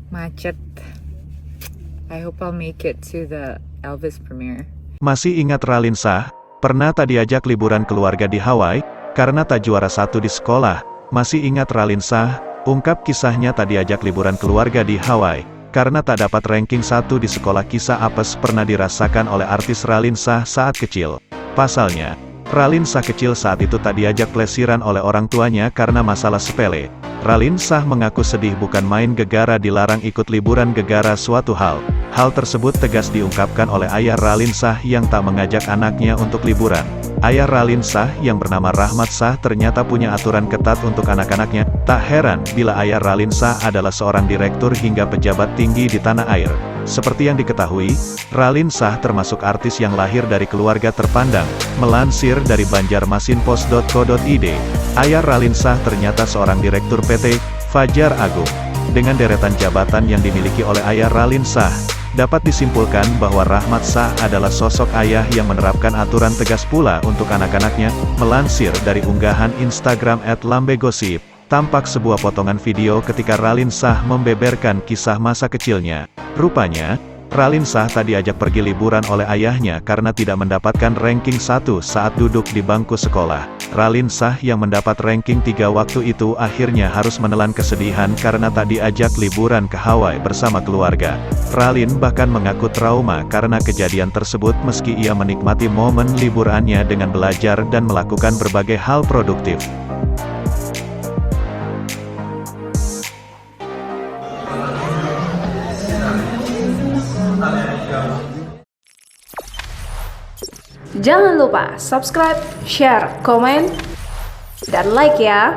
Macet. I hope I'll make it to the Elvis premiere. Masih ingat Raline Shah? Pernah tak diajak liburan keluarga di Hawaii, karena tak juara satu di sekolah? Masih ingat Raline Shah? Ungkap kisahnya tak diajak liburan keluarga di Hawaii, karena tak dapat ranking 1 di sekolah. Kisah apes pernah dirasakan oleh artis Raline Shah saat kecil. Pasalnya, Raline Shah kecil saat itu tak diajak plesiran oleh orang tuanya karena masalah sepele. Raline Shah mengaku sedih bukan main gegara dilarang ikut liburan gegara suatu hal. Hal tersebut tegas diungkapkan oleh ayah Raline Shah yang tak mengajak anaknya untuk liburan. Ayah Raline Shah yang bernama Rahmat Shah ternyata punya aturan ketat untuk anak-anaknya. Tak heran bila ayah Raline Shah adalah seorang direktur hingga pejabat tinggi di tanah air. Seperti yang diketahui, Raline Shah termasuk artis yang lahir dari keluarga terpandang. Melansir dari banjarmasinpost.co.id, ayah Raline Shah ternyata seorang direktur PT Fajar Agung. Dengan deretan jabatan yang dimiliki oleh ayah Raline Shah, dapat disimpulkan bahwa Rahmat Shah adalah sosok ayah yang menerapkan aturan tegas pula untuk anak-anaknya. Melansir dari unggahan Instagram @lambegosip, tampak sebuah potongan video ketika Raline Shah membeberkan kisah masa kecilnya. Rupanya, Raline Shah tak diajak pergi liburan oleh ayahnya karena tidak mendapatkan ranking 1 saat duduk di bangku sekolah. Raline Shah yang mendapat ranking 3 waktu itu akhirnya harus menelan kesedihan karena tak diajak liburan ke Hawaii bersama keluarga. Raline bahkan mengaku trauma karena kejadian tersebut meski ia menikmati momen liburannya dengan belajar dan melakukan berbagai hal produktif. Jangan lupa subscribe, share, komen, dan like ya.